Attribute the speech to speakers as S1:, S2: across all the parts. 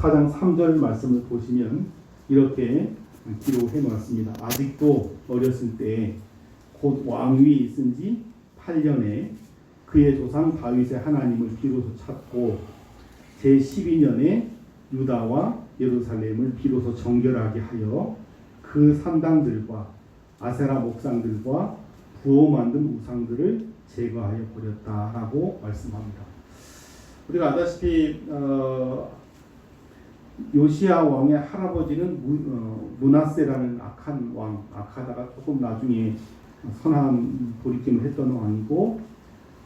S1: 4장 3절 말씀을 보시면 이렇게 기록해 놓았습니다. 아직도 어렸을 때 곧 왕위에 있은 지 8년에 그의 조상 다윗의 하나님을 비로소 찾고 제12년에 유다와 예루살렘을 비로소 정결하게 하여 그 산당들과 아세라 목상들과 부어 만든 우상들을 제거하여 버렸다라고 말씀합니다. 우리가 알다시피 요시야 왕의 할아버지는 므낫세라는 악한 왕, 악하다가 조금 나중에 선한 돌이킴을 했던 왕이고,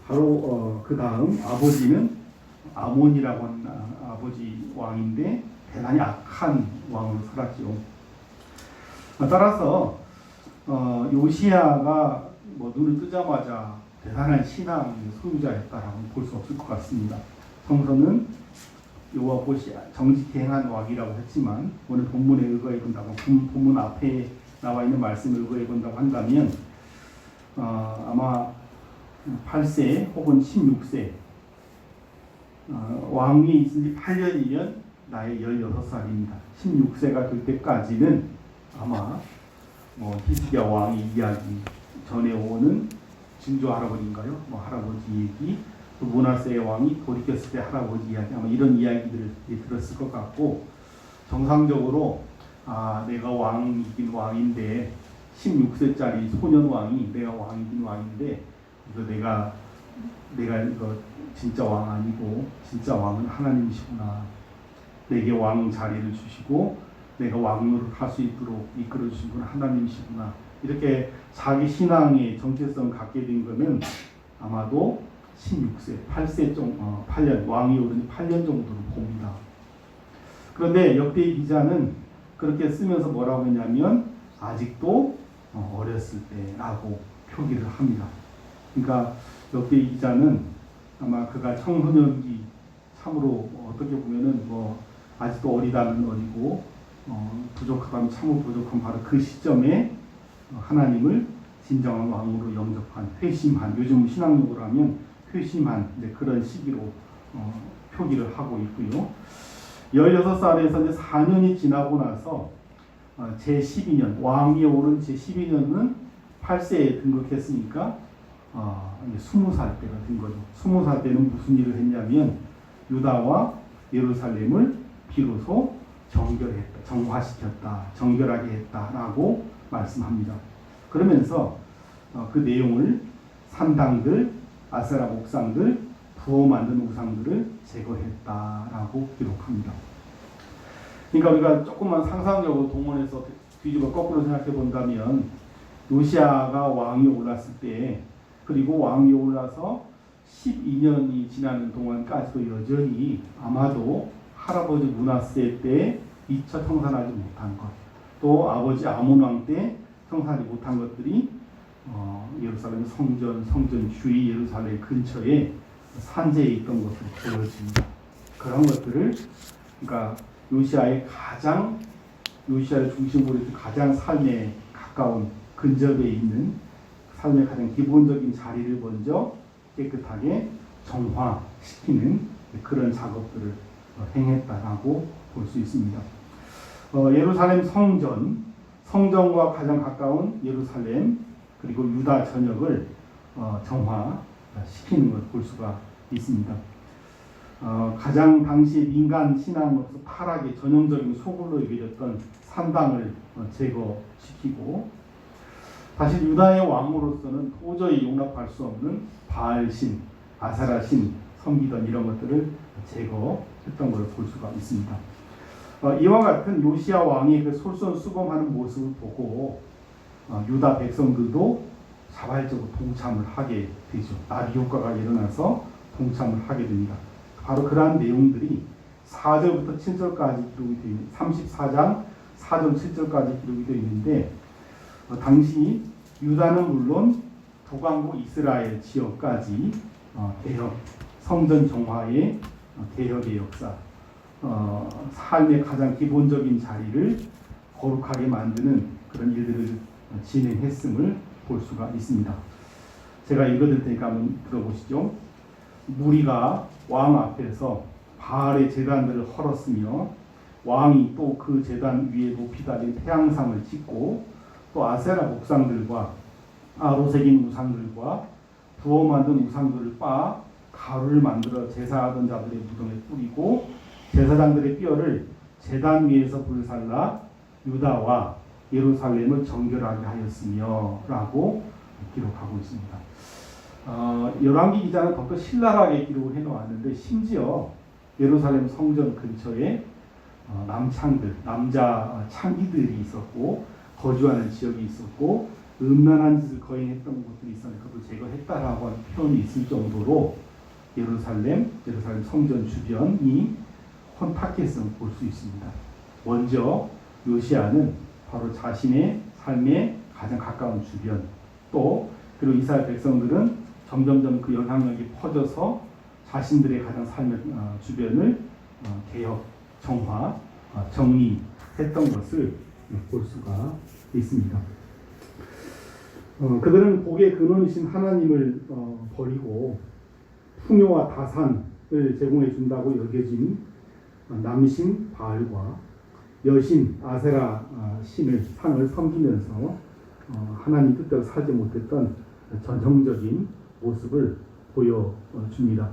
S1: 바로 그 다음 아버지는 아몬이라고 하는 아버지 왕인데 대단히 악한 왕으로 살았죠. 따라서 요시야가 눈을 뜨자마자 대단한 신앙의 소유자였다라고 볼 수 없을 것 같습니다. 성서는 여호와보시 정직히 행한 왕이라고 했지만, 오늘 본문에 의거해 본다고, 본문 앞에 나와 있는 말씀을 의거해 본다고 한다면 아마 8세 혹은 16세, 왕위에 있은 지 8년이면 나이 16살입니다. 16세가 될 때까지는 아마 히스기야 왕의 이야기, 전해오는 증조 할아버지인가요? 할아버지 얘기, 또 므낫세 왕이 돌이켰을 때 할아버지 이야기, 아마 이런 이야기들을 들었을 것 같고, 정상적으로 내가 왕이긴 왕인데 16세짜리 소년 왕이 내가 왕이긴 왕인데 내가 이거 진짜 왕 아니고 진짜 왕은 하나님이시구나. 내게 왕 자리를 주시고 내가 왕노릇 할 수 있도록 이끌어 주신 분 하나님이시구나. 이렇게 자기 신앙의 정체성을 갖게 된 것은 아마도 16세, 8년, 왕이 오른 8년 정도로 봅니다. 그런데 역대 기자는 그렇게 쓰면서 뭐라고 했냐면 아직도 어렸을 때라고 표기를 합니다. 그러니까 역대 기자는 아마 그가 청소년기, 참으로 어떻게 보면은 아직도 어리다면 어리고 부족하다면 참으로 부족한 바로 그 시점에 하나님을 진정한 왕으로 영접한, 회심한, 요즘 신앙용어로 하면 회심한 그런 시기로 표기를 하고 있고요. 16살에서 이제 4년이 지나고 나서 제12년, 왕위에 오른 제12년은 8세에 등극했으니까 20살 때가 된 거죠. 20살 때는 무슨 일을 했냐면 유다와 예루살렘을 비로소 정결했다, 정화시켰다, 정결하게 했다라고 말씀합니다. 그러면서 그 내용을 산당들, 아세라 목상들, 부어 만든 우상들을 제거했다라고 기록합니다. 그러니까 우리가 조금만 상상적으로 동원해서 뒤집어 거꾸로 생각해 본다면, 요시야가 왕위에 올랐을 때, 그리고 왕위에 올라서 12년이 지나는 동안까지도 여전히 아마도 할아버지 므낫세 때 미처 청산하지 못한 것, 또 아버지 아몬 왕 때 청산하지 못한 것들이 예루살렘 성전 주위 예루살렘 근처에 산재에 있던 것으로 보여집니다. 그런 것들을, 그러니까 요시야를 중심으로 해서 가장 삶에 가까운 근접에 있는 삶의 가장 기본적인 자리를 먼저 깨끗하게 정화시키는 그런 작업들을 행했다라고 볼 수 있습니다. 예루살렘 성전과 가장 가까운 예루살렘, 그리고 유다 전역을 정화시키는 것을 볼 수가 있습니다. 가장 당시 민간 신앙으로서 타락의 전형적인 소굴로 여겨졌던 산당을 제거시키고, 사실 유다의 왕으로서는 도저히 용납할 수 없는 바알신, 아세라신 섬기던 이런 것들을 제거했던 것을 볼 수가 있습니다. 이와 같은 요시야 왕의 그 솔선수범하는 모습을 보고 유다 백성들도 자발적으로 동참을 하게 되죠. 나비 효과가 일어나서 동참을 하게 됩니다. 바로 그러한 내용들이 4절부터 7절까지 기록이 되어 있는 34장 4절 7절까지 기록이 되어 있는데, 당시 유다는 물론 북왕국 이스라엘 지역까지 개혁, 성전 정화의 개혁의 역사, 삶의 가장 기본적인 자리를 거룩하게 만드는 그런 일들을 진행했음을 볼 수가 있습니다. 제가 읽어드릴 테니까 한번 들어보시죠. 무리가 왕 앞에서 바알의 제단들을 헐었으며 왕이 또 그 제단 위에 높이 달린 태양상을 짓고 또 아세라 목상들과 아로 새긴 우상들과 부어 만든 우상들을 빻아 가루를 만들어 제사하던 자들의 무덤에 뿌리고 제사장들의 뼈를 제단 위에서 불살라 유다와 예루살렘을 정결하게 하였으며 라고 기록하고 있습니다. 열왕기 기자는 더욱더 신랄하게 기록을 해놓았는데 심지어 예루살렘 성전 근처에 남창들, 남자 창기들이 있었고 거주하는 지역이 있었고 음란한 짓을 거행했던 곳들이 있었는데 그것을 제거했다라고 하는 표현이 있을 정도로 예루살렘 성전 주변이 혼탁했음을 볼 수 있습니다. 먼저 요시아는 바로 자신의 삶에 가장 가까운 주변 또 그리고 이스라엘 백성들은 점점점 그 영향력이 퍼져서 자신들의 가장 삶의 주변을 개혁, 정화, 정리했던 것을 볼 수가 있습니다. 그들은 복의 근원이신 하나님을 버리고 풍요와 다산을 제공해 준다고 여겨진 남신 바알과 여신 아세라 상을 섬기면서 하나님 뜻대로 살지 못했던 전형적인 모습을 보여줍니다.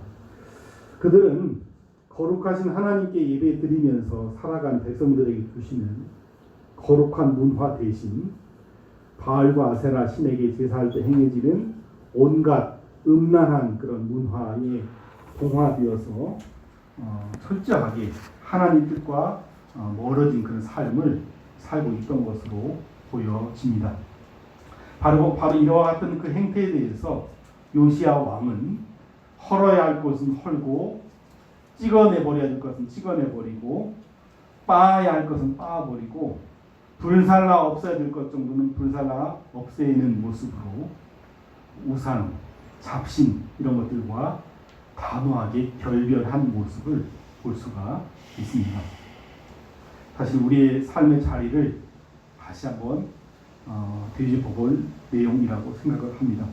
S1: 그들은 거룩하신 하나님께 예배 드리면서 살아간 백성들에게 주시는 거룩한 문화 대신 바알과 아세라 신에게 제사할 때 행해지는 온갖 음란한 그런 문화에 동화되어서 철저하게 하나님 뜻과 멀어진 그런 삶을 살고 있던 것으로 보여집니다. 바로 이와 같은 그 행태에 대해서 요시야 왕은 헐어야 할 것은 헐고 찍어내버려야 할 것은 찍어내버리고 빻아야 할 것은 빻아버리고 불살라 없애야 될 것 정도는 불살라 없애는 모습으로 우상, 잡신 이런 것들과 단호하게 결별한 모습을 볼 수가 있습니다. 사실 우리의 삶의 자리를 다시 한번 되짚어볼 내용이라고 생각을 합니다.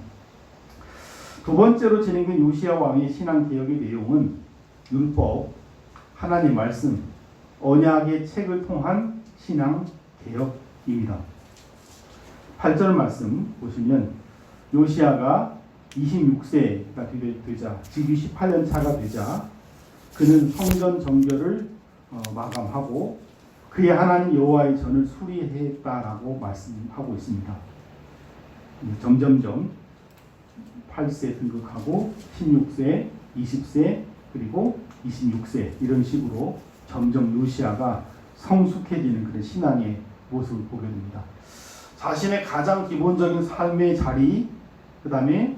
S1: 두 번째로 진행된 요시야 왕의 신앙개혁의 내용은 율법, 하나님 말씀, 언약의 책을 통한 신앙개혁입니다. 8절 말씀 보시면 요시야가 26세가 되자 즉 28년 차가 되자 그는 성전 정결을 마감하고 그의 하나님 여호와의 전을 수리했다라고 말씀하고 있습니다. 점점점 8세 등극하고 16세, 20세 그리고 26세 이런 식으로 점점 요시야가 성숙해지는 그런 신앙의 모습을 보게 됩니다. 자신의 가장 기본적인 삶의 자리 그 다음에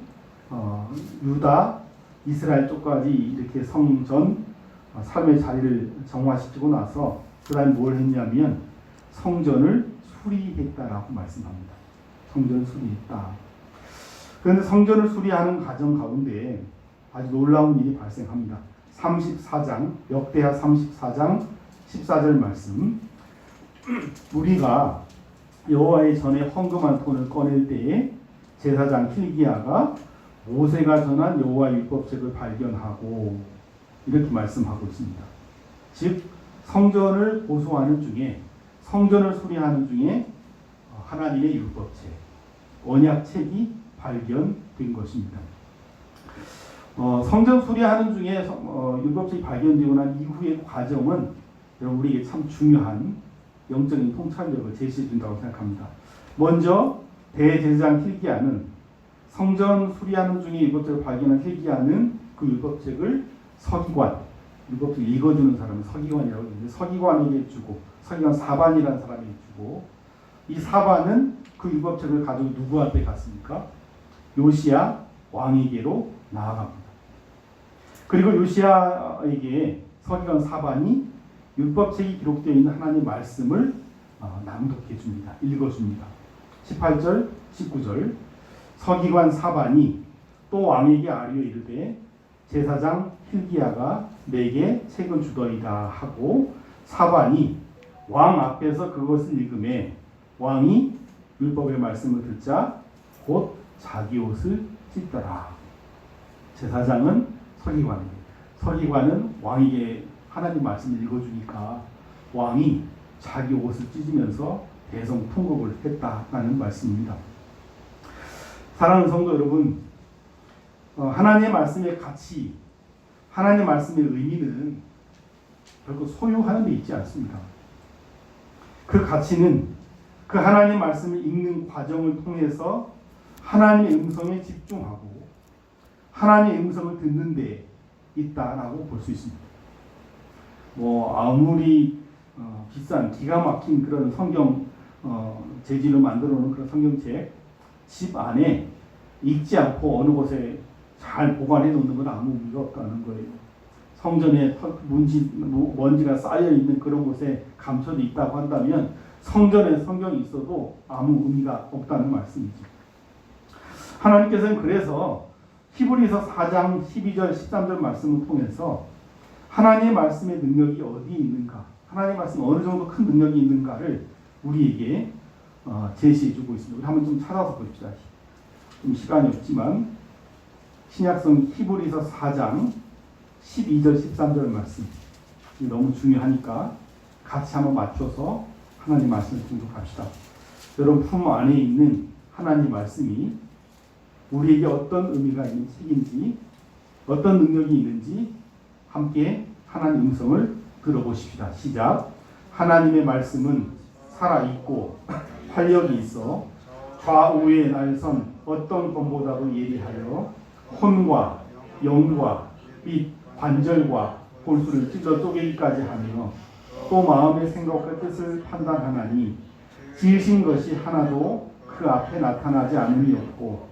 S1: 유다, 이스라엘 쪽까지 이렇게 성전 삶의 자리를 정화시키고 나서 그 다음에 뭘 했냐면 성전을 수리했다라고 말씀합니다. 성전을 수리했다. 그런데 성전을 수리하는 과정 가운데 아주 놀라운 일이 발생합니다. 34장 역대하 34장 14절 말씀 우리가 여호와의 전에 헌금한 돈을 꺼낼 때에 제사장 힐기야가 모세가 전한 여호와 율법책을 발견하고 이렇게 말씀하고 있습니다. 즉 성전을 보수하는 중에 성전을 수리하는 중에 하나님의 율법책, 언약책이 발견된 것입니다. 성전 수리하는 중에 율법책이 발견되고 난 이후의 과정은 우리에게 참 중요한 영적인 통찰력을 제시해 준다고 생각합니다. 먼저 대제사장 힐기야는 성전 수리하는 중에 율법책을 발견한 힐기야는 그 율법책을 서기관, 율법책 읽어주는 사람은 서기관이라고 하는데 서기관에게 주고 서기관 사반이라는 사람에게 주고 이 사반은 그 율법책을 가지고 누구한테 갔습니까? 요시야 왕에게로 나아갑니다. 그리고 요시야에게 서기관 사반이 율법책이 기록되어 있는 하나님의 말씀을 낭독해 줍니다. 읽어줍니다. 18절, 19절 서기관 사반이 또 왕에게 아뢰어 이르되 제사장 힐기야가 내게 책을 주더이다 하고 사반이 왕 앞에서 그것을 읽음에 왕이 율법의 말씀을 듣자 곧 자기 옷을 찢더라. 제사장은 서기관에게, 서기관은 왕에게 하나님 말씀을 읽어주니까 왕이 자기 옷을 찢으면서 대성통곡을 했다라는 말씀입니다. 사랑하는 성도 여러분, 하나님의 말씀의 가치, 하나님의 말씀의 의미는 결코 소유하는 데 있지 않습니다. 그 가치는 그 하나님의 말씀을 읽는 과정을 통해서 하나님의 음성에 집중하고 하나님의 음성을 듣는 데 있다라고 볼 수 있습니다. 아무리 비싼 기가 막힌 그런 성경 재질로 만들어 놓은 그런 성경책 집 안에 읽지 않고 어느 곳에 잘 보관해 놓는 건 아무 의미가 없다는 거예요. 성전에 먼지가 쌓여 있는 그런 곳에 감춰져 있다고 한다면 성전에 성경이 있어도 아무 의미가 없다는 말씀이죠. 하나님께서는 그래서 히브리서 4장 12절 13절 말씀을 통해서 하나님의 말씀의 능력이 어디에 있는가, 하나님의 말씀 어느 정도 큰 능력이 있는가를 우리에게 제시해주고 있습니다. 우리 한번 좀 찾아서 봅시다. 좀 시간이 없지만 신약성 히브리서 4장 12절 13절 말씀 너무 중요하니까 같이 한번 맞춰서 하나님 말씀을 공독합시다. 여러분 품 안에 있는 하나님 말씀이 우리에게 어떤 의미가 있는 책인지, 어떤 능력이 있는지 함께 하나님 음성을 들어보십시다. 시작. 하나님의 말씀은 살아있고 활력이 있어 좌우에 날선 어떤 검보다도 예리하여 혼과 영과 및 관절과 골수를 찔러 쪼개기까지 하며 또 마음의 생각과 뜻을 판단하나니 지으신 것이 하나도 그 앞에 나타나지 않음이 없고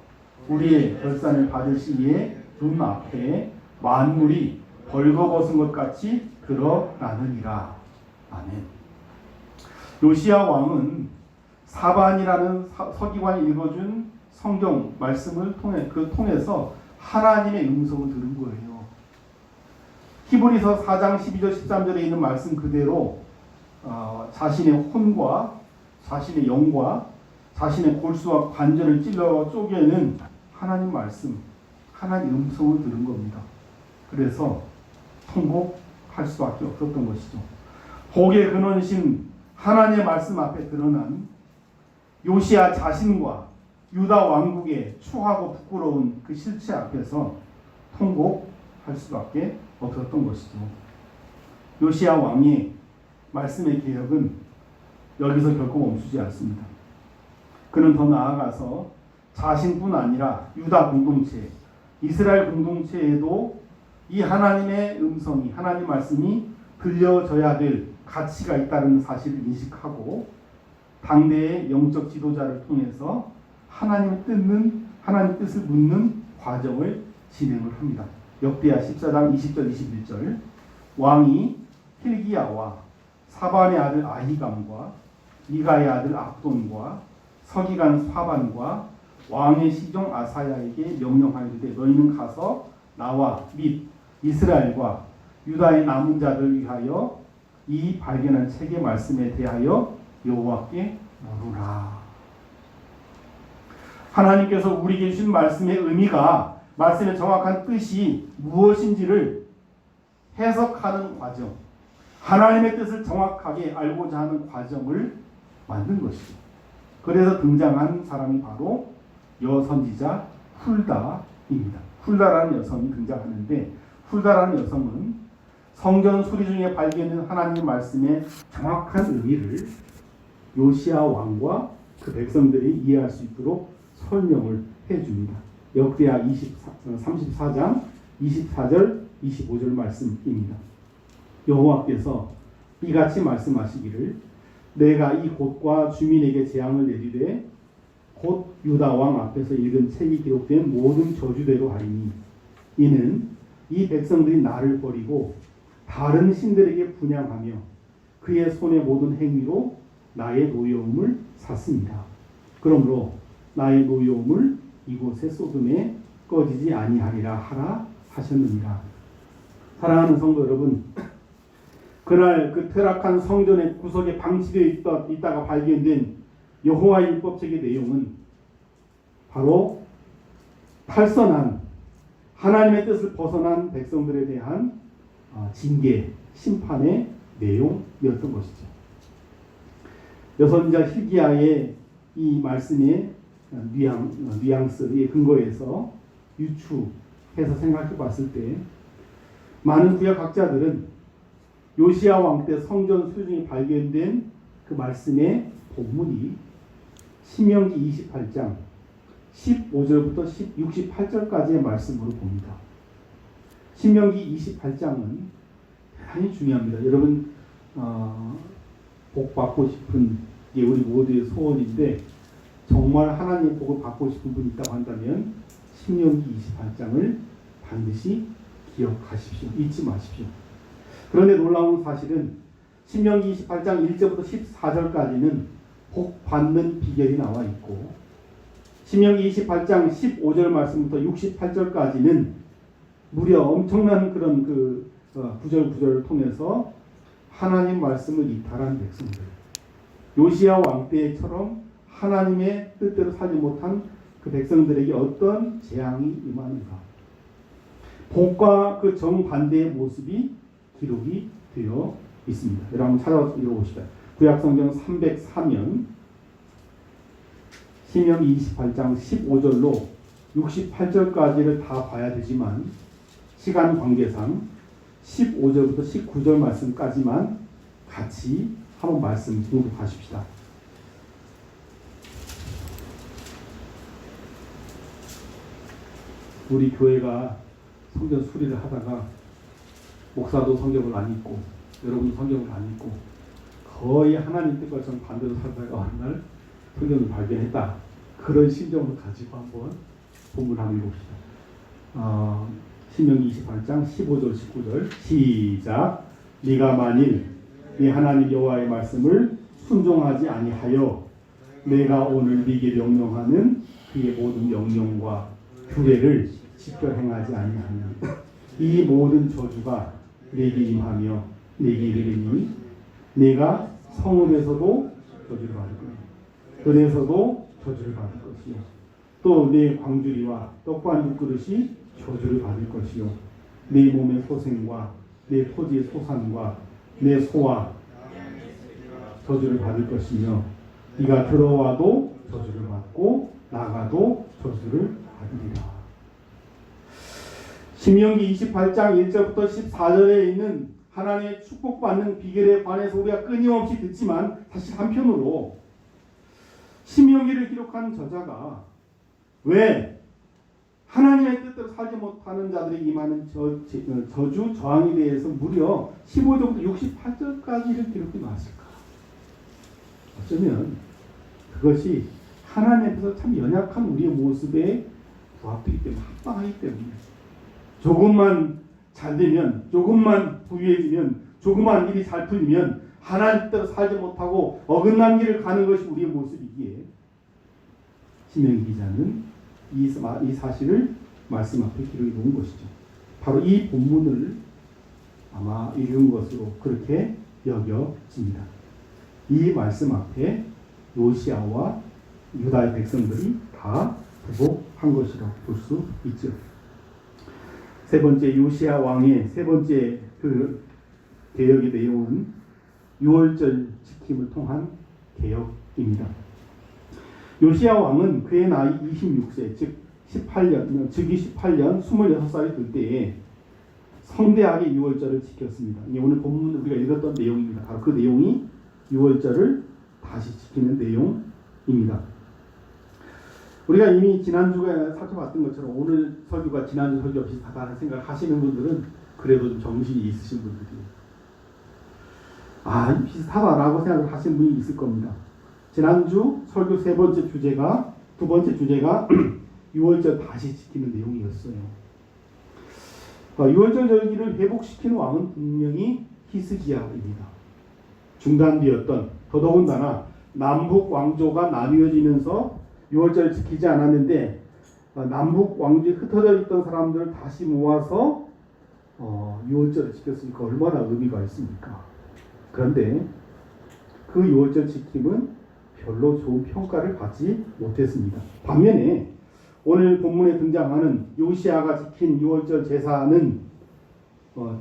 S1: 우리의 결산을 받을 시기에 눈 앞에 만물이 벌거벗은 것 같이 드러나느니라. 아멘. 요시야 왕은 사반이라는 서기관이 읽어준 성경 말씀을 통해서 하나님의 음성을 들은 거예요. 히브리서 4장 12절 13절에 있는 말씀 그대로 자신의 혼과 자신의 영과 자신의 골수와 관절을 찔러 쪼개는 하나님 말씀, 하나님 음성을 들은 겁니다. 그래서 통곡할 수밖에 없었던 것이죠. 복의 근원이신 하나님의 말씀 앞에 드러난 요시야 자신과 유다 왕국의 추하고 부끄러운 그 실체 앞에서 통곡할 수밖에 없었던 것이죠. 요시야 왕의 말씀의 개혁은 여기서 결코 멈추지 않습니다. 그는 더 나아가서 자신뿐 아니라 유다 공동체, 이스라엘 공동체에도 이 하나님의 음성이, 하나님 말씀이 들려져야 될 가치가 있다는 사실을 인식하고 당대의 영적 지도자를 통해서 하나님 뜻을 묻는 과정을 진행을 합니다. 역대하 14장 20절 21절 왕이 hil기야와 사반의 아들 아히감과 미가의 아들 압돈과 서기관 사반과 왕의 시종 아사야에게 명령하이르되 너희는 가서 나와 및 이스라엘과 유다의 남은 자들 위하여 이 발견한 책의 말씀에 대하여 여호와께 물으라. 하나님께서 우리에게 주신 말씀의 의미가, 말씀의 정확한 뜻이 무엇인지를 해석하는 과정, 하나님의 뜻을 정확하게 알고자 하는 과정을 만든 것이죠. 그래서 등장한 사람이 바로 여선지자 훌다입니다. 훌다라는 여성이 등장하는데, 훌다라는 여성은 성전 수리 중에 발견된 하나님의 말씀의 정확한 의미를 요시야 왕과 그 백성들이 이해할 수 있도록 설명을 해줍니다. 역대하 34장 24절 25절 말씀입니다. 여호와께서 이같이 말씀하시기를 내가 이 곳과 주민에게 재앙을 내리되 곧 유다 왕 앞에서 읽은 책이 기록된 모든 저주대로 하리니 이는 이 백성들이 나를 버리고 다른 신들에게 분향하며 그의 손의 모든 행위로 나의 노여움을 샀습니다. 그러므로 나의 노여움을 이곳의 소금에 꺼지지 아니하리라 하라 하셨느니라. 사랑하는 성도 여러분, 그날 그 퇴락한 성전의 구석에 방치되어 있다가 발견된 여호와의 율법책의 내용은 바로 탈선한 하나님의 뜻을 벗어난 백성들에 대한 징계, 심판의 내용이었던 것이죠. 여선자 히기야의 이 말씀의 뉘앙스의 근거에서 유추해서 생각해 봤을 때 많은 구약 학자들은 요시야 왕 때 성전 수중에 발견된 그 말씀의 본문이 신명기 28장 15절부터 68절까지의 말씀으로 봅니다. 신명기 28장은 대단히 중요합니다. 여러분 복 받고 싶은 게 우리 모두의 소원인데 정말 하나님의 복을 받고 싶은 분이 있다고 한다면 신명기 28장을 반드시 기억하십시오. 잊지 마십시오. 그런데 놀라운 사실은 신명기 28장 1절부터 14절까지는 복 받는 비결이 나와 있고 신명기 28장 15절 말씀부터 68절까지는 무려 엄청난 그런 구절을 통해서 하나님 말씀을 이탈한 백성들, 요시야 왕 때처럼 하나님의 뜻대로 살지 못한 그 백성들에게 어떤 재앙이 임하는가, 복과 그 정반대의 모습이 기록이 되어 있습니다. 여러분 한번 찾아서 읽어보시다. 구약성경 304면 신명기 28장 15절로 68절까지를 다 봐야 되지만 시간 관계상 15절부터 19절 말씀까지만 같이 한번 말씀 공독하십시다. 우리 교회가 성경 수리를 하다가 목사도 성경을 안 읽고 여러분도 성경을 안 읽고 거의 하나님 뜻과 정반대로 살다가 어느 날 성경을 발견했다. 그런 심정을 가지고 한번 본문 한번 읽읍시다. 신명기 28장 15절 19절 시작. 네가 만일 네 하나님 여호와의 말씀을 순종하지 아니하여 내가 오늘 네게 명령하는 그의 모든 명령과 규례를 지켜 행하지 아니하면 이 모든 저주가 네게 임하며 네게 이르리니 네가 성읍에서도 저주를 받을 것이요 들에서도 저주를 받을 것이요 또 네 광주리와 떡반죽 그릇이 저주를 받을 것이요 네 몸의 소생과 네 토지의 소산과 내 소와 저주를 받을 것이며 네가 들어와도 저주를 받고 나가도 저주를 받으리라. 신명기 28장 1절부터 14절에 있는 하나님의 축복받는 비결에 관해서 우리가 끊임없이 듣지만 사실 한편으로 신명기를 기록한 저자가 왜 하나님의 뜻대로 살지 못하는 자들에게 임하는 저주 저항에 대해서 무려 15절부터 68절까지를 기록해 놨을까? 어쩌면 그것이 하나님 앞에서 참 연약한 우리의 모습에 부합되기 때문에 합당하기 때문에 조금만 잘 되면 조금만 부유해지면 조금만 일이 잘 풀리면 하나님 뜻대로 살지 못하고 어긋난 길을 가는 것이 우리의 모습이기에 신명기 기자는 이 사실을 말씀 앞에 기록해 놓은 것이죠. 바로 이 본문을 아마 읽은 것으로 그렇게 여겨집니다. 이 말씀 앞에 요시야와 유다의 백성들이 다 부복한 것이라고 볼 수 있죠. 세 번째 요시야 왕의 세 번째 그 개혁의 내용은 유월절 지킴을 통한 개혁입니다. 요시야 왕은 그의 나이 26세 즉이 18년 26살이 될 때에 성대하게 유월절을 지켰습니다. 오늘 본문 우리가 읽었던 내용입니다. 바로 그 내용이 유월절을 다시 지키는 내용입니다. 우리가 이미 지난주에 살펴봤던 것처럼 오늘 설교가 지난주 설교와 비슷하다는 생각을 하시는 분들은 그래도 좀 정신이 있으신 분들이 비슷하다라고 생각을 하시는 분이 있을 겁니다. 지난주 설교 두 번째 주제가 유월절 다시 지키는 내용이었어요. 유월절 절기를 회복시키는 왕은 분명히 히스기야입니다. 중단되었던 더더군다나 남북 왕조가 나뉘어지면서 유월절을 지키지 않았는데 남북 왕조에 흩어져 있던 사람들을 다시 모아서 유월절을 지켰으니까 얼마나 의미가 있습니까? 그런데 그 유월절 지킴은 별로 좋은 평가를 받지 못했습니다. 반면에 오늘 본문에 등장하는 요시야가 지킨 유월절 제사는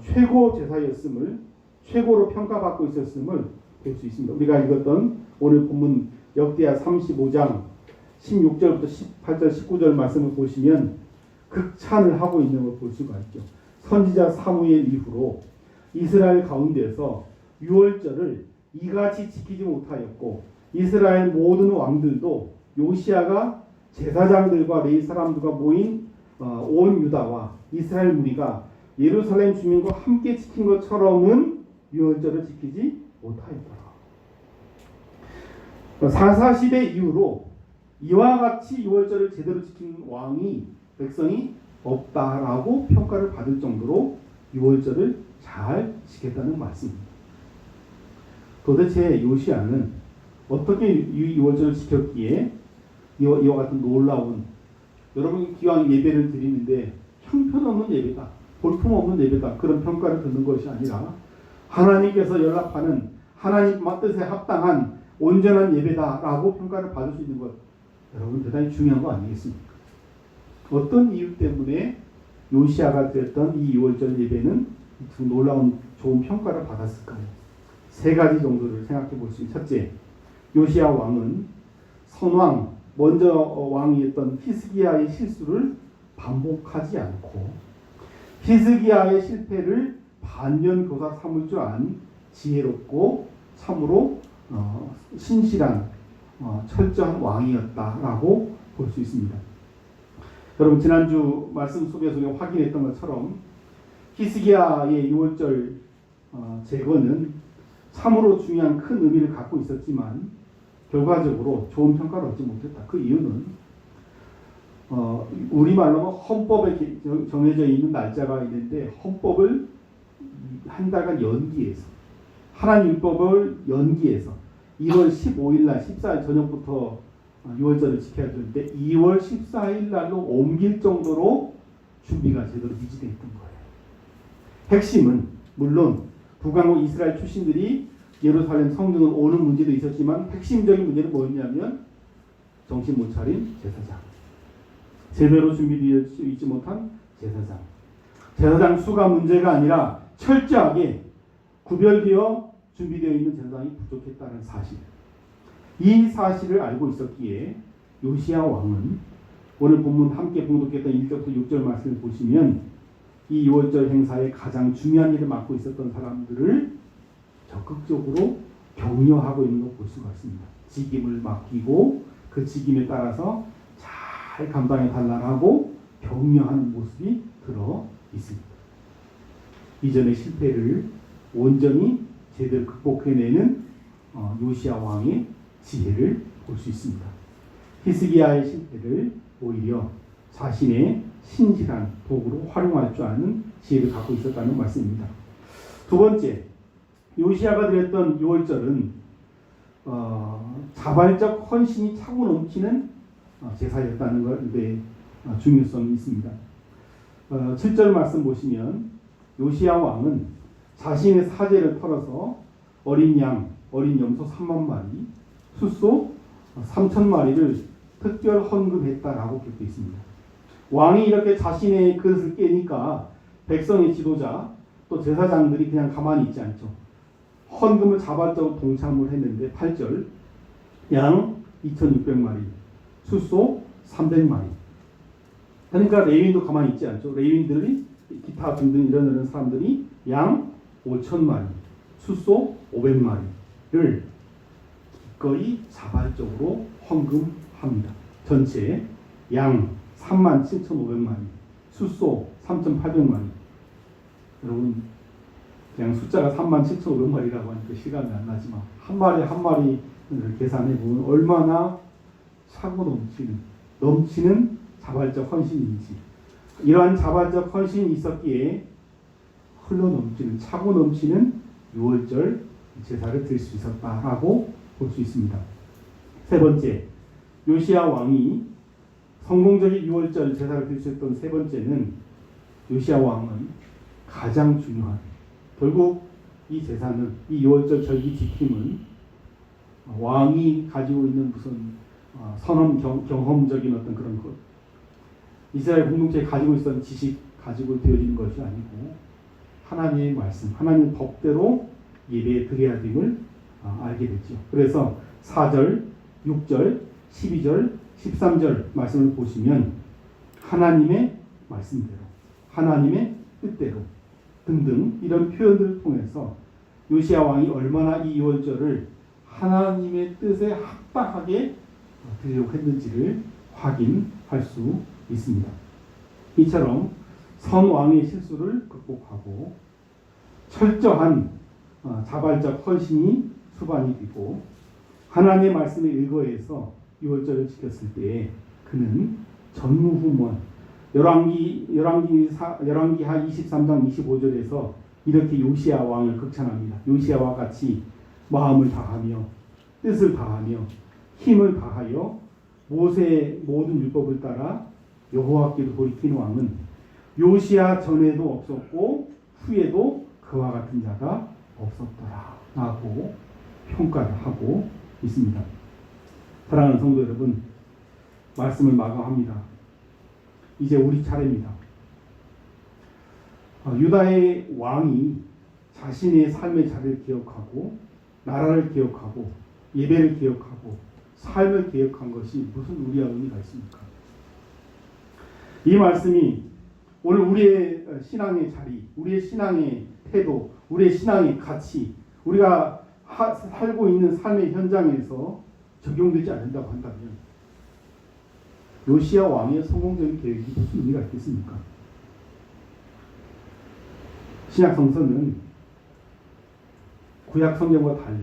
S1: 최고 제사였음을 최고로 평가받고 있었음을 볼 수 있습니다. 우리가 읽었던 오늘 본문 역대하 35장 16절부터 18절 19절 말씀을 보시면 극찬을 하고 있는 걸 볼 수가 있죠. 선지자 사무엘 이후로 이스라엘 가운데서 유월절을 이같이 지키지 못하였고 이스라엘 모든 왕들도 요시아가 제사장들과 레위 사람들과 모인 온 유다와 이스라엘 무리가 예루살렘 주민과 함께 지킨 것처럼은 유월절을 지키지 못하였더라. 사사시대 이후로 이와 같이 유월절을 제대로 지킨 왕이 백성이 없다라고 평가를 받을 정도로 유월절을 잘 지켰다는 말씀입니다. 도대체 요시아는 어떻게 유월절을 지켰기에 이와 같은 놀라운, 여러분 기왕 예배를 드리는데 형편없는 예배다, 볼품없는 예배다, 그런 평가를 듣는 것이 아니라 하나님께서 연락하는 하나님 뜻에 합당한 온전한 예배다라고 평가를 받을 수 있는 것, 여러분 대단히 중요한 거 아니겠습니까? 어떤 이유 때문에 요시아가 드렸던 이 유월절 예배는 놀라운 좋은 평가를 받았을까요? 세 가지 정도를 생각해 볼 수 있습니다. 첫째, 요시아 왕은 선왕, 먼저 왕이었던 히스기야의 실수를 반복하지 않고 히스기야의 실패를 반면교사 삼을 줄 아는 지혜롭고 참으로 신실한 철저한 왕이었다라고 볼 수 있습니다. 여러분 지난주 말씀 속에서 확인했던 것처럼 히스기야의 유월절 제거는 참으로 중요한 큰 의미를 갖고 있었지만 결과적으로 좋은 평가를 얻지 못했다. 그 이유는 우리말로 헌법에 정해져 있는 날짜가 있는데 헌법을 한 달간 연기해서 하나님 율법을 연기해서 2월 15일 날 14일 저녁부터 유월절을 지켜야 되는데 2월 14일 날로 옮길 정도로 준비가 제대로 미진했던 거예요. 핵심은 물론 북왕국 이스라엘 출신들이 예루살렘 성전을 오는 문제도 있었지만 핵심적인 문제는 뭐였냐면 정신 못 차린 제사장, 제대로 준비되어 있지 못한 제사장 수가 문제가 아니라 철저하게 구별되어 준비되어 있는 제사장이 부족했다는 사실, 이 사실을 알고 있었기에 요시야 왕은 오늘 본문 함께 봉독했던 1절부터 6절 말씀을 보시면 이 유월절 행사에 가장 중요한 일을 맡고 있었던 사람들을 적극적으로 격려하고 있는 걸 볼 수가 있습니다. 직임을 맡기고 그 직임에 따라서 잘 감당해 달라고 격려하는 모습이 들어 있습니다. 이전의 실패를 온전히 제대로 극복해내는 요시야 왕의 지혜를 볼 수 있습니다. 히스기야의 실패를 오히려 자신의 신실한 도구로 활용할 줄 아는 지혜를 갖고 있었다는 말씀입니다. 두 번째, 요시야가 드렸던 유월절은 자발적 헌신이 차고 넘치는 제사였다는 것에 중요성이 있습니다. 7절 말씀 보시면 요시야 왕은 자신의 사제를 털어서 어린 양, 어린 염소 3만 마리, 숫소 3천 마리를 특별 헌금했다라고 기록되어 있습니다. 왕이 이렇게 자신의 그릇을 깨니까 백성의 지도자 또 제사장들이 그냥 가만히 있지 않죠. 헌금을 자발적으로 동참을 했는데 8절 양 2,600마리, 숫소 300마리. 그러니까 레위인도 가만히 있지 않죠. 레위인들이 기타 등등 이런 사람들이 양 5,000마리, 숫소 500마리를 기꺼이 자발적으로 헌금합니다. 전체 양 37,500마리, 숫소 3,800마리. 여러분 그냥 숫자가 37,500마리라고 하니까 시간이 안 나지만 한 마리 한 마리를 계산해 보면 얼마나 차고 넘치는 자발적 헌신인지, 이러한 자발적 헌신이 있었기에 차고 넘치는 유월절 제사를 드릴 수 있었다라고 볼 수 있습니다. 세 번째, 요시야 왕이 성공적인 유월절 제사를 드릴 수 있었던 세 번째는 요시야 왕은 가장 중요한, 결국 이 제사는, 이 유월절 절기 지킴은 왕이 가지고 있는 무슨 선언 경험적인 어떤 그런 것, 이스라엘 공동체에 가지고 있었던 지식 가지고 되어지는 것이 아니고 하나님의 말씀, 하나님의 법대로 예배에 드려야 됨을 알게 됐죠. 그래서 4절, 6절, 12절, 13절 말씀을 보시면 하나님의 말씀대로, 하나님의 뜻대로 등등 이런 표현들을 통해서 요시야 왕이 얼마나 이 유월절을 하나님의 뜻에 합당하게 드리려고 했는지를 확인할 수 있습니다. 이처럼 선 왕의 실수를 극복하고 철저한 자발적 헌신이 수반이 되고 하나님의 말씀에 의거해서 유월절을 지켰을 때에 그는 전무후무한 열왕기하 23장 25절에서 이렇게 요시야 왕을 극찬합니다. 요시야와 같이 마음을 다하며 뜻을 다하며 힘을 다하여 모세의 모든 율법을 따라 여호와께로 돌이킨 왕은 요시야 전에도 없었고 후에도 그와 같은 자가 없었더라 라고 평가를 하고 있습니다. 사랑하는 성도 여러분, 말씀을 마감합니다. 이제 우리 차례입니다. 유다의 왕이 자신의 삶의 자리를 기억하고 나라를 기억하고 예배를 기억하고 삶을 기억한 것이 무슨 우리와 의미가 있습니까? 이 말씀이 오늘 우리의 신앙의 자리, 우리의 신앙의 태도, 우리의 신앙의 가치, 우리가 살고 있는 삶의 현장에서 적용되지 않는다고 한다면 요시야 왕의 성공적인 계획이 무슨 의미가 있겠습니까? 신약 성서는 구약 성경과 달리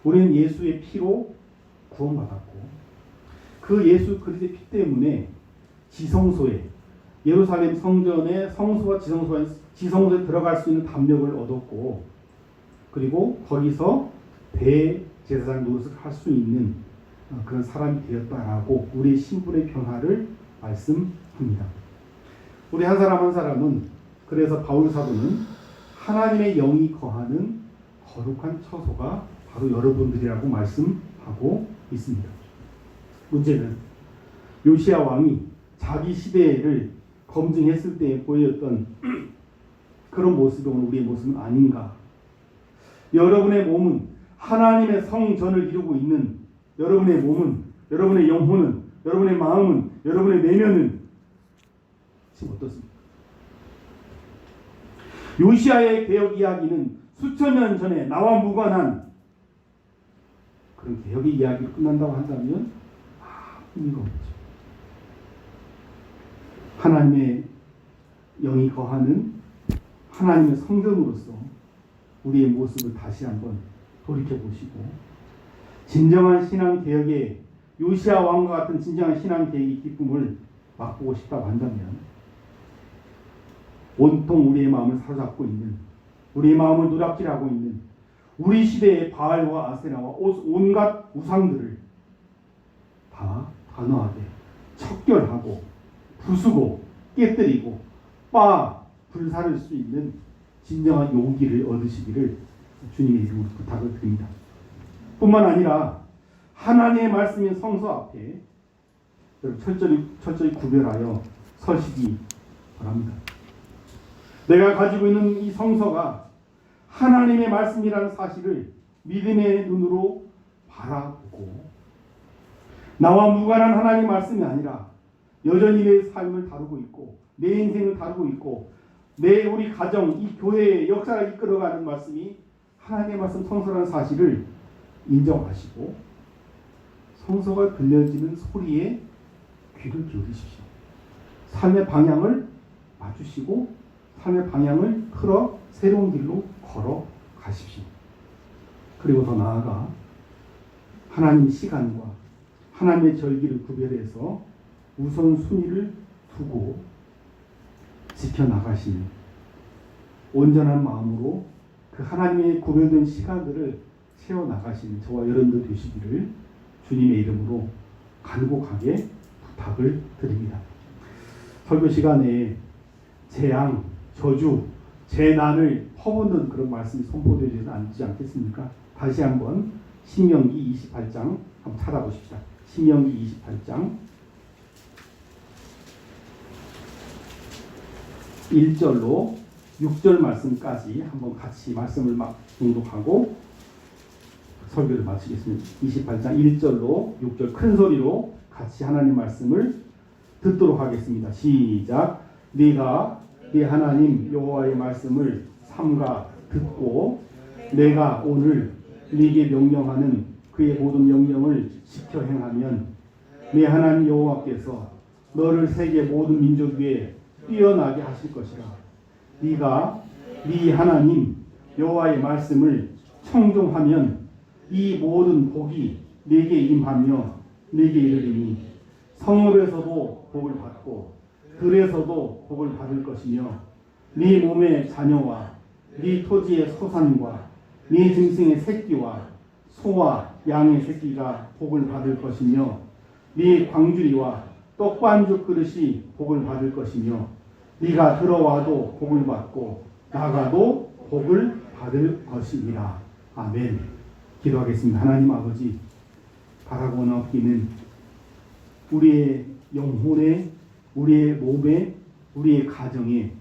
S1: 우리는 예수의 피로 구원받았고 그 예수 그리스도의 피 때문에 지성소에 예루살렘 성전의 성소와 지성소에 들어갈 수 있는 담력을 얻었고 그리고 거기서 대제사장 노릇을 할 수 있는 그런 사람이 되었다라고 우리의 신분의 변화를 말씀합니다. 우리 한 사람 한 사람은 그래서 바울 사도는 하나님의 영이 거하는 거룩한 처소가 바로 여러분들이라고 말씀하고 있습니다. 문제는 요시야 왕이 자기 시대를 검증했을 때 보였던 그런 모습이 오늘 우리의 모습은 아닌가. 여러분의 몸은 하나님의 성전을 이루고 있는 여러분의 몸은, 여러분의 영혼은, 여러분의 마음은, 여러분의 내면은 지금 어떻습니까? 요시야의 개혁 이야기는 수천 년 전에 나와 무관한 그런 개혁의 이야기로 끝난다고 한다면 의미가 없죠. 하나님의 영이 거하는 하나님의 성전으로서 우리의 모습을 다시 한번 돌이켜보시고 진정한 신앙 개혁의 요시야 왕과 같은 진정한 신앙 개혁의 기쁨을 맛보고 싶다고 한다면 온통 우리의 마음을 사로잡고 있는 우리의 마음을 누락질하고 있는 우리 시대의 바알과 아세라와 온갖 우상들을 다 단호하게 척결하고 부수고 깨뜨리고 불사를 수 있는 진정한 용기를 얻으시기를 주님의 이름으로 부탁을 드립니다. 뿐만 아니라 하나님의 말씀인 성서 앞에 철저히 구별하여 서시기 바랍니다. 내가 가지고 있는 이 성서가 하나님의 말씀이라는 사실을 믿음의 눈으로 바라보고 나와 무관한 하나님의 말씀이 아니라 여전히 내 삶을 다루고 있고 내 인생을 다루고 있고 우리 가정, 이 교회의 역사를 이끌어가는 말씀이 하나님의 말씀 성서라는 사실을 인정하시고 성서가 들려지는 소리에 귀를 기울이십시오. 삶의 방향을 맞추시고 삶의 방향을 틀어 새로운 길로 걸어 가십시오. 그리고 더 나아가 하나님 시간과 하나님의 절기를 구별해서 우선순위를 두고 지켜나가시는 온전한 마음으로 그 하나님의 구별된 시간들을 채워나가시는 저와 여러분들 되시기를 주님의 이름으로 간곡하게 부탁을 드립니다. 설교 시간에 재앙, 저주, 재난을 퍼붓는 그런 말씀이 선포되지 않지 않겠습니까? 다시 한번 신명기 28장 한번 찾아보십시다. 신명기 28장 1절로 6절 말씀까지 한번 같이 말씀을 봉독하고 설교를 마치겠습니다. 28장 1절로 6절 큰 소리로 같이 하나님 말씀을 듣도록 하겠습니다. 시작. 네가 네 하나님 여호와의 말씀을 삼가 듣고 내가 오늘 네게 명령하는 그의 모든 명령을 지켜 행하면 네 하나님 여호와께서 너를 세계 모든 민족 위에 뛰어나게 하실 것이라. 네가 네 하나님 여호와의 말씀을 청종하면 이 모든 복이 네게 임하며 네게 이르리니 성읍에서도 복을 받고 들에서도 복을 받을 것이며 네 몸의 자녀와 네 토지의 소산과 네 짐승의 새끼와 소와 양의 새끼가 복을 받을 것이며 네 광주리와 떡반죽 그릇이 복을 받을 것이며 네가 들어와도 복을 받고 나가도 복을 받을 것이니라. 아멘. 기도하겠습니다. 하나님 아버지, 바라고 넘기는 우리의 영혼에, 우리의 몸에, 우리의 가정에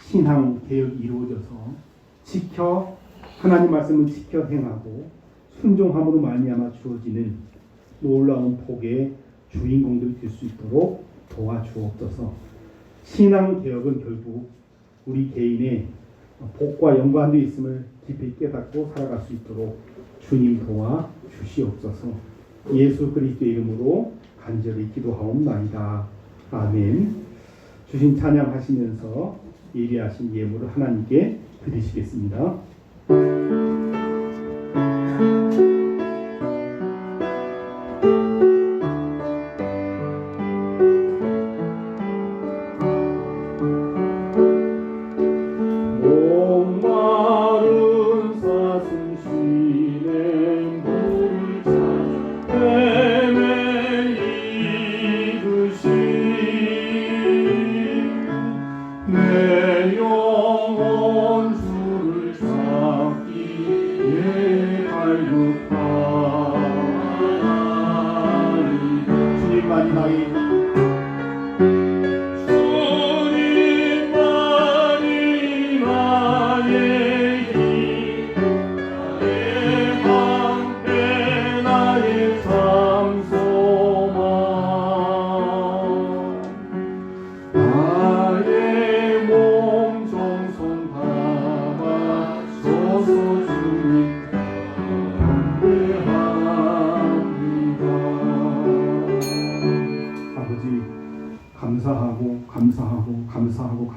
S1: 신앙 개혁이 이루어져서 하나님 말씀을 지켜 행하고 순종함으로 말미암아 주어지는 놀라운 복의 주인공들이 될 수 있도록 도와주옵소서. 신앙 개혁은 결국 우리 개인의 복과 연관되어 있음을 깊이 깨닫고 살아갈 수 있도록 주님 도와 주시옵소서. 예수 그리스도의 이름으로 간절히 기도하옵나이다. 아멘. 주신 찬양하시면서 예리하신 예물을 하나님께 드리시겠습니다.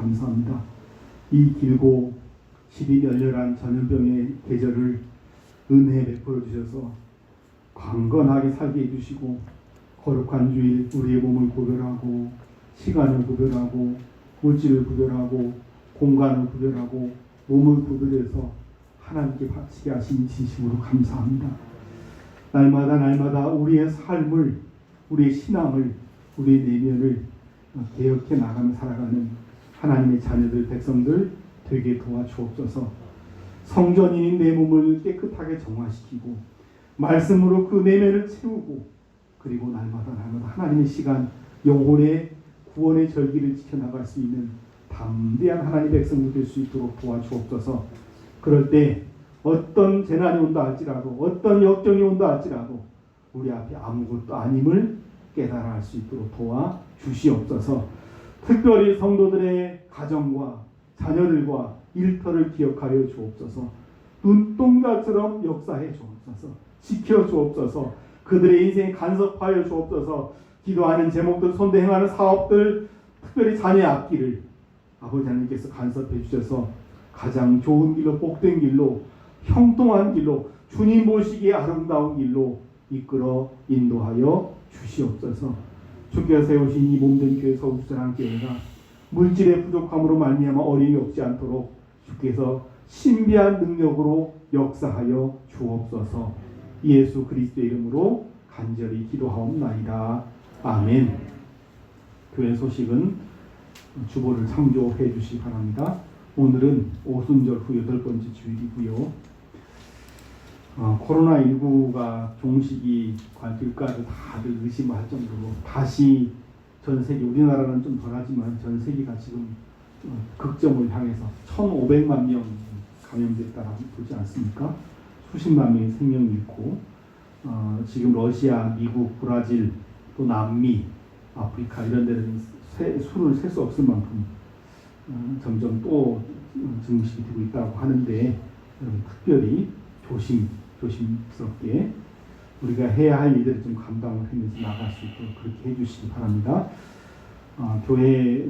S1: 감사합니다. 이 길고 십이 열렬한 전염병의 계절을 은혜 베풀어 주셔서 강건하게 살게 해주시고 거룩한 주일 우리의 몸을 구별하고 시간을 구별하고 물질을 구별하고 공간을 구별하고 몸을 구별해서 하나님께 바치게 하신 진심으로 감사합니다. 날마다 우리의 삶을, 우리의 신앙을, 우리의 내면을 개혁해 나가며 살아가는 하나님의 자녀들, 백성들 되게 도와주옵소서. 성전인 내 몸을 깨끗하게 정화시키고 말씀으로 그 내면을 채우고 그리고 날마다 하나님의 시간, 영혼의 구원의 절기를 지켜나갈 수 있는 담대한 하나님의 백성들 될 수 있도록 도와주옵소서. 그럴 때 어떤 재난이 온다 할지라도 어떤 역경이 온다 할지라도 우리 앞에 아무것도 아님을 깨달아 할 수 있도록 도와주시옵소서. 특별히 성도들의 가정과 자녀들과 일터를 기억하여 주옵소서. 눈동자처럼 역사해 주옵소서. 지켜 주옵소서. 그들의 인생 간섭하여 주옵소서. 기도하는 제목들, 손대 행하는 사업들, 특별히 자녀의 앞길을 아버지 하나님께서 간섭해 주셔서 가장 좋은 길로, 복된 길로, 형통한 길로, 주님 보시기에 아름다운 길로 이끌어 인도하여 주시옵소서. 주께서 세우신 이 몸된 교회 서울사랑교회가 물질의 부족함으로 말미암아 어려움이 없지 않도록 주께서 신비한 능력으로 역사하여 주옵소서. 예수 그리스도의 이름으로 간절히 기도하옵나이다. 아멘. 교회 소식은 주보를 참조해 주시기 바랍니다. 오늘은 오순절 후 8번째 주일이고요. 코로나19가 종식이 될까를 다들 의심할 정도로 다시 전 세계, 우리나라는 좀 덜하지만 전 세계가 지금 극점을 향해서 1,500만 명 감염됐다라고 보지 않습니까? 수십만 명의 생명을 잃고 지금 러시아, 미국, 브라질, 또 남미, 아프리카 이런 데는 수를 셀 수 없을 만큼 점점 또 증식이 되고 있다고 하는데 특별히 조심스럽게 우리가 해야 할 일들을 좀 감당을 하면서 나갈 수 있도록 그렇게 해주시기 바랍니다. 교회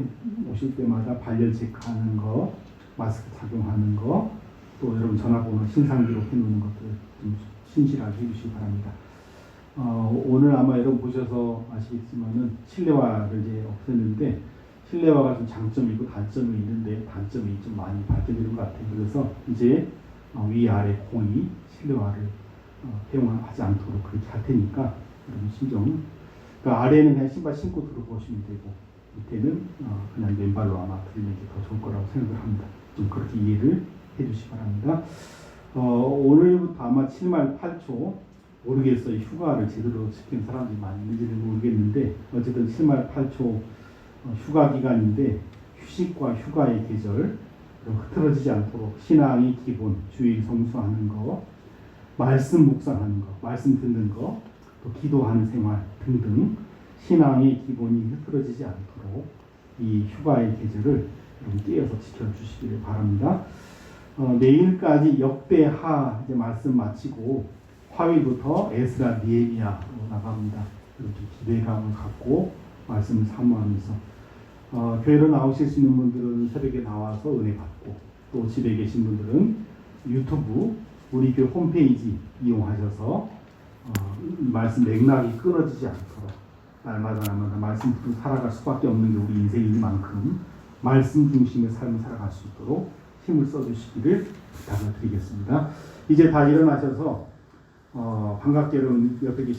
S1: 오실 때마다 발열 체크하는 거, 마스크 착용하는 거, 또 여러분 전화번호 신상기록 해놓는 것들 좀 신실하게 해주시기 바랍니다. 오늘 아마 여러분 보셔서 아시겠지만은 실내화를 이제 없앴는데 실내화가 좀 장점이 있고 단점이 있는데 단점이 좀 많이 발전되는 것 같아요. 그래서 이제 위아래 공이 실내화를 사용하지 않도록 그렇게 할 테니까 여러분 신경. 그러니까 아래는 그냥 신발 신고 들어보시면 되고 밑에는 그냥 맨발로 아마 들리는 게 더 좋을 거라고 생각을 합니다. 좀 그렇게 이해를 해주시기 바랍니다. 오늘부터 아마 7말 8초 모르겠어요. 휴가를 제대로 지키는 사람들이 많이 있는지는 모르겠는데 어쨌든 7말 8초 휴가 기간인데 휴식과 휴가의 계절 흐트러지지 않도록 신앙의 기본, 주일 성수하는 거, 말씀 묵상하는 거, 말씀 듣는 거, 또 기도하는 생활 등등 신앙의 기본이 흐트러지지 않도록 이 휴가의 계절을 여러분 깨어서 지켜주시기를 바랍니다. 내일까지 역대하 이제 말씀 마치고 화요일부터 에스라 느헤미야로 나갑니다. 이렇게 기대감을 갖고 말씀을 사모하면서 교회로 나오실 수 있는 분들은 새벽에 나와서 은혜 받고 또 집에 계신 분들은 유튜브 우리 교회 홈페이지 이용하셔서 말씀 맥락이 끊어지지 않도록 날마다 말씀 듣고 살아갈 수밖에 없는 게 우리 인생인 만큼 말씀 중심의 삶을 살아갈 수 있도록 힘을 써주시기를 부탁을 드리겠습니다. 이제 다 일어나셔서 반갑게 여러분 옆에 계신